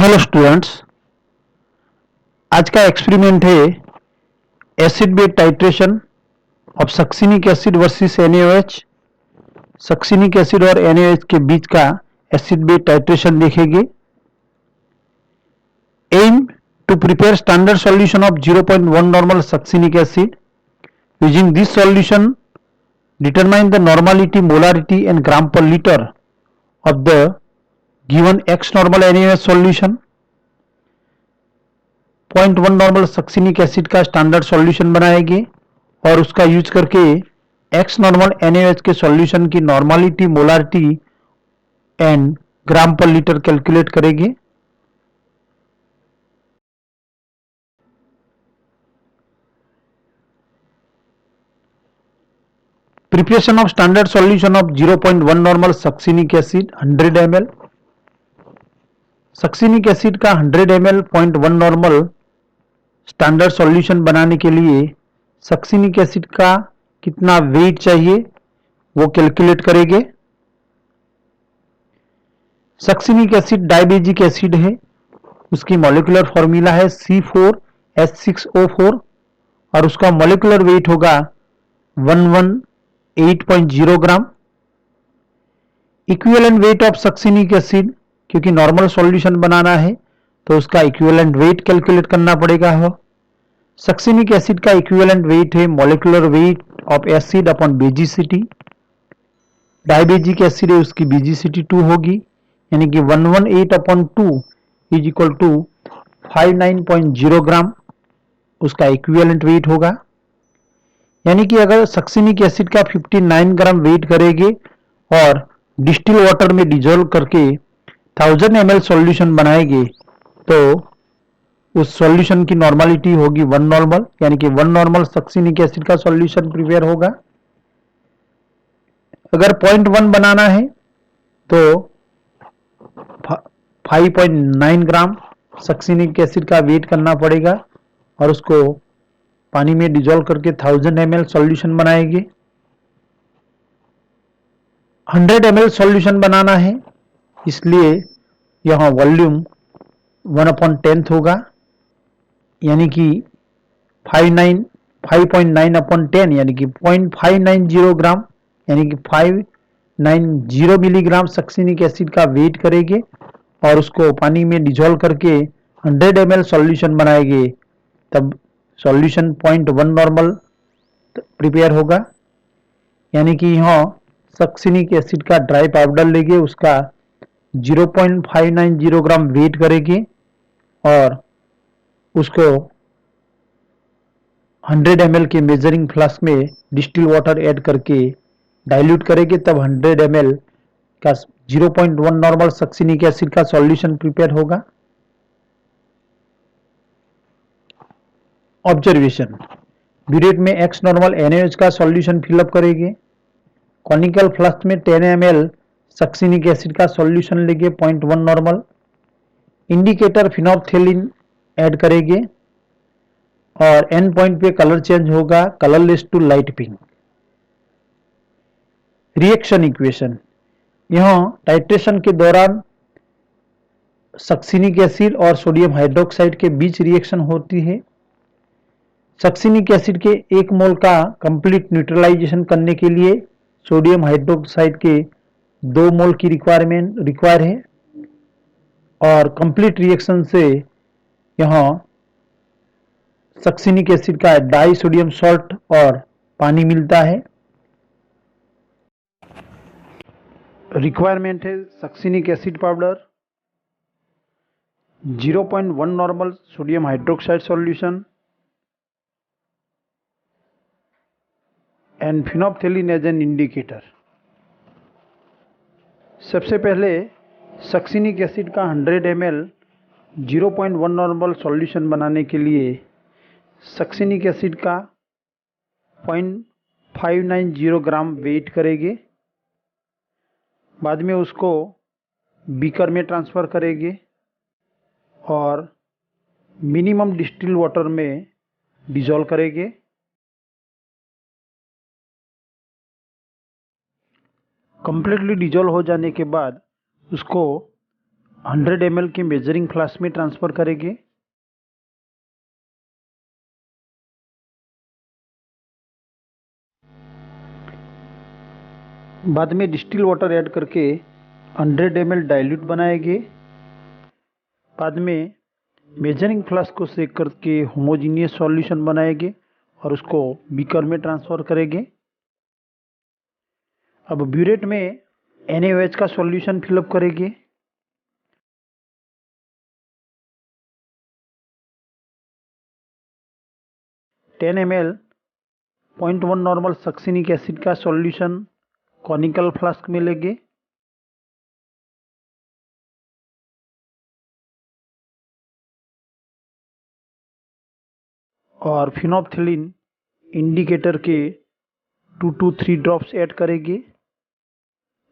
Hello students, आज का experiment है acid base titration of succinic acid versus NaOH। Succinic acid और NaOH के बीच का एसिड बेस टाइट्रेशन देखेंगे। Aim to prepare standard solution of 0.1 normal succinic acid. Using this solution, determine the normality, molarity and gram per liter of the given X normal NaOH solution। 0.1 normal succinic acid का standard solution बनाएंगे और उसका use करके x normal NaOH के solution की normality, molarity and gram per litre calculate करेंगे। Preparation of standard solution of 0.1 normal succinic acid 100 ml। Succinic acid का 100 ml 0.1 normal standard solution बनाने के लिए सक्सिनिक एसिड का कितना वेट चाहिए वो कैलकुलेट करेंगे। सक्सिनिक एसिड डाइबेजिक एसिड है, उसकी मॉलिक्यूलर फॉर्मूला है C4H6O4 और उसका मॉलिक्यूलर वेट होगा 118.0 gram. Equivalent weight of succinic acid, क्योंकि नॉर्मल सॉल्यूशन बनाना है तो उसका इक्विवेलेंट वेट कैलकुलेट करना पड़ेगा। सक्सिनिक एसिड का इक्विवेलेंट वेट है molecular weight of acid upon basicity. Dibasic acid है, उसकी बेजिसिटी 2 होगी, यानी कि 118 upon 2 is equal to 59.0 gram उसका इक्विवेलेंट वेट होगा। यानी कि अगर सक्सिनिक एसिड का 59 ग्राम वेट करेंगे और डिस्टिल वाटर में डिजोल्व करके 1000 ml सॉल्यूशन बनाएंगे तो उस सॉल्यूशन की नॉर्मलिटी होगी 1 नॉर्मल, यानी कि 1 नॉर्मल सक्सिनिक एसिड का सॉल्यूशन प्रिपेयर होगा। अगर 0.1 बनाना है तो 5.9 ग्राम सक्सिनिक एसिड का वेट करना पड़ेगा और उसको पानी में डिजोल्व करके 1000 ml सॉल्यूशन बनाएंगे। 100 ml सॉल्यूशन बनाना है, इसलिए यहां वॉल्यूम 1/10 होगा, यानी कि 5.9 अपॉन 10 यानी कि 0.590 ग्राम, यानी कि 590 मिलीग्राम सक्सिनिक एसिड का वेट करेंगे और उसको पानी में डिजोल्व करके 100 ml सॉल्यूशन बनाएंगे, तब सॉल्यूशन 0.1 नॉर्मल प्रिपेयर होगा। यानी कि यहाँ सक्सिनिक एसिड का ड्राई पाउडर लेंगे, उसका 0.590 ग्राम वेट करेंगे और उसको 100 ml के मेजरिंग फ्लास्क में डिस्टिल वाटर ऐड करके डाइल्यूट करेंगे, तब 100 ml का 0.1 नॉर्मल सक्सिनिक एसिड का सॉल्यूशन प्रिपेयर होगा। ऑब्जर्वेशन, ब्यूरेट में एक्स नॉर्मल NaOH का सॉल्यूशन फिलअप करेंगे। कॉनिकल फ्लास्क में 10 ml सक्सिनिक एसिड का सॉल्यूशन लेंगे 0.1 नॉर्मल। इंडिकेटर फिनोल्फथेलिन ऐड करेंगे और एंड पॉइंट पे कलर चेंज होगा colourless to light pink. Reaction equation, यहां टाइट्रेशन के दौरान सक्सिनिक एसिड और सोडियम हाइड्रोक्साइड के बीच रिएक्शन होती है। सक्सिनिक एसिड के 1 मोल का कंप्लीट न्यूट्रलाइजेशन करने के लिए सोडियम हाइड्रोक्साइड के 2 मोल की रिक्वायर है और कंप्लीट रिएक्शन से यहाँ सक्सिनिक एसिड का डाई सोडियम सॉल्ट और पानी मिलता है। रिक्वायरमेंट है succinic acid powder, 0.1 normal sodium hydroxide solution and phenolphthalein as an indicator. सबसे पहले सक्सिनिक एसिड का 100 ml 0.1 नॉर्मल सॉल्यूशन बनाने के लिए सक्सिनिक एसिड का 0.590 ग्राम वेट करेंगे, बाद में उसको बीकर में ट्रांसफ़र करेंगे और मिनिमम डिस्टिल वाटर में डिजोल्व करेंगे। कंप्लीटली डिजोल्व हो जाने के बाद उसको 100 ml के मेजरिंग फ्लास्क में ट्रांसफ़र करेंगे। बाद में डिस्टिल वाटर ऐड करके 100 ml डाइल्यूट बनाएंगे। बाद में मेजरिंग फ्लास्क को सेक करके होमोजीनियस सॉल्यूशन बनाएंगे और उसको बीकर में ट्रांसफ़र करेंगे। अब ब्यूरेट में NaOH का सॉल्यूशन फिलअप करेंगे। Ten ml 0.1 normal succinic acid का सॉल्यूशन कॉनिकल फ्लास्क में लेंगे। और फिनोप्थिलीन इंडिकेटर के 2 to 3 ड्रॉप्स ऐड करेंगे।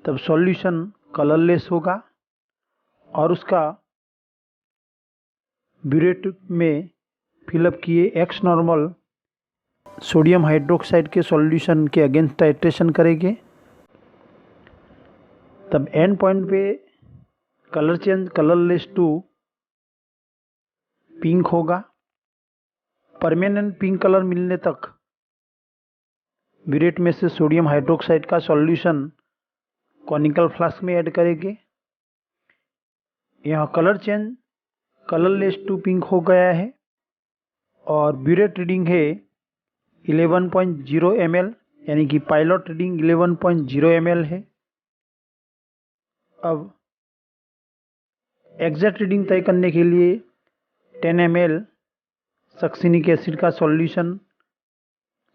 तब सॉल्यूशन कलरलेस होगा और उसका ब्यूरेट में फिलअप किए एक्स नॉर्मल सोडियम हाइड्रोक्साइड के सॉल्यूशन के अगेंस्ट टाइट्रेशन करेंगे। तब एंड पॉइंट पे colour change colourless to pink होगा। परमानेंट पिंक कलर मिलने तक ब्यूरेट में से सोडियम हाइड्रोक्साइड का सॉल्यूशन कॉनिकल फ्लास्क में ऐड करेंगे। यहाँ colour change colourless to pink हो गया है और ब्यूरेट रीडिंग है 11.0 ml, यानी कि पायलट रीडिंग 11.0 ml है। अब एग्जैक्ट रीडिंग तय करने के लिए 10 ml सक्सिनिक एसिड का सॉल्यूशन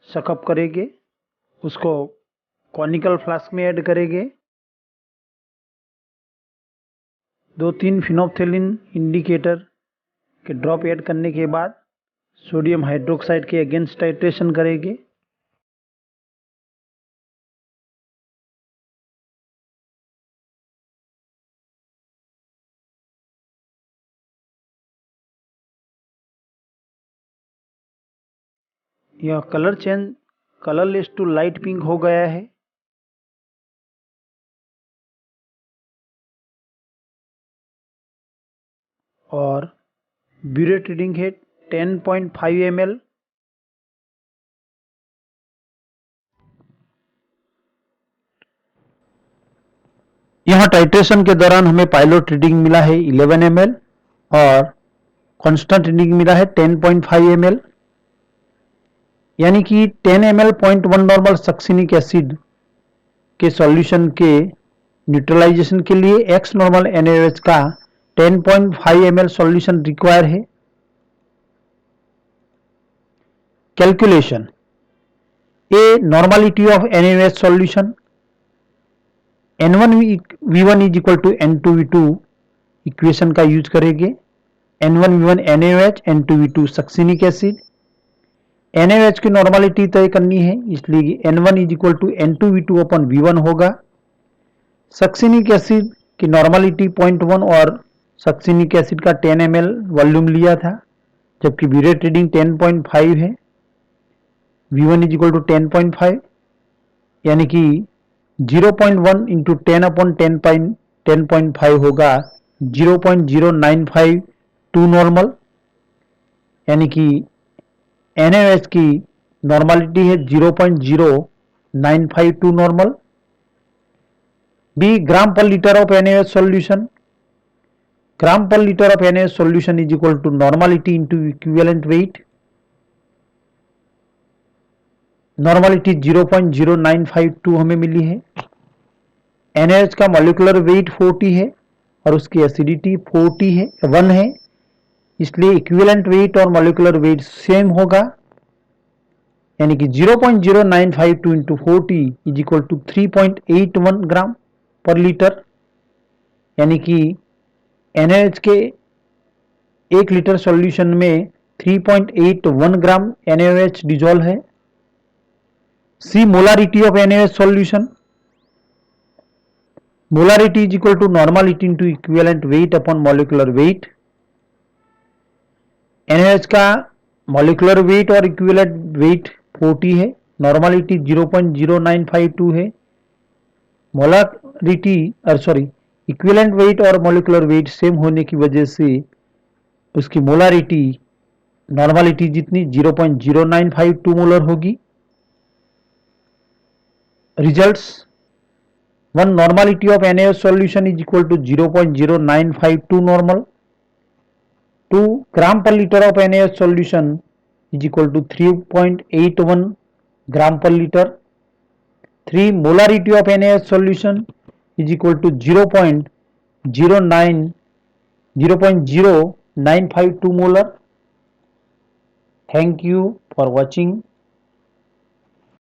सकअप करेंगे, उसको कॉनिकल फ्लास्क में ऐड करेंगे। 2-3 फिनोप्थिलीन इंडिकेटर के ड्रॉप ऐड करने के बाद सोडियम हाइड्रोक्साइड के अगेंस्ट टाइट्रेशन करेंगे। यह colour change colourless to light pink हो गया है। और ब्यूरेट रीडिंग है 10.5 ml। यहाँ टाइट्रेशन के दौरान हमें पायलट रीडिंग मिला है 11 ml और कांस्टेंट रीडिंग मिला है 10.5 ml, यानी कि 10 ml 0.1 नॉर्मल सक्सिनिक एसिड के सॉल्यूशन के न्यूट्रलाइजेशन के लिए एक्स नॉर्मल NaOH का 10.5 ml सॉल्यूशन रिक्वायर है। Calculation A normality of NaOH solution N1V1 is equal to N2V2 equation का यूज करेंगे। N1V1 NaOH, N2V2 succinic acid. NaOH की normality तय करनी है, इसलिए N1 is equal to N2V2 upon V1 होगा। सक्सिनिक एसिड की नॉर्मलिटी 0.1 और सक्सिनिक एसिड का 10 ml वॉल्यूम लिया था, जबकि ब्यूरेट रीडिंग 10.5 है। V1 इज इक्वल टू 10.5, यानी कि 0.1 इंटू 10 अपॉन 10.5 होगा 0.0952 नॉर्मल, यानी कि NaOH की नॉर्मलिटी है 0.0952 normal. B gram per litre of NaOH solution. Gram per litre of NaOH solution is equal to normality into equivalent weight. Normality 0.0952 हमें मिली है। NaOH का मॉलिक्यूलर वेट 40 है और उसकी एसिडिटी 1 है, इसलिए इक्विवेलेंट वेट और मॉलिक्यूलर वेट सेम होगा, यानी कि 0.0952 into 40 is equal to 3.81 gram per litre, यानी कि NaOH के 1 लीटर सॉल्यूशन में 3.81 ग्राम NaOH डिजोल्व है। See molarity of NaOH solution. Molarity is equal to normality into equivalent weight upon molecular weight. NaOH का molecular weight और equivalent weight 40 है, normality 0.0952 है। Molarity equivalent weight और मॉलिक्यूलर वेट सेम होने की वजह से उसकी मोलारिटी नॉर्मलिटी जितनी 0.0952 मोलर होगी। Results, 1 normality of NaOH solution is equal to 0.0952 normal. 2 gram per liter of NaOH solution is equal to 3.81 gram per liter. 3 molarity of NaOH solution is equal to 0.0952 molar. Thank you for watching.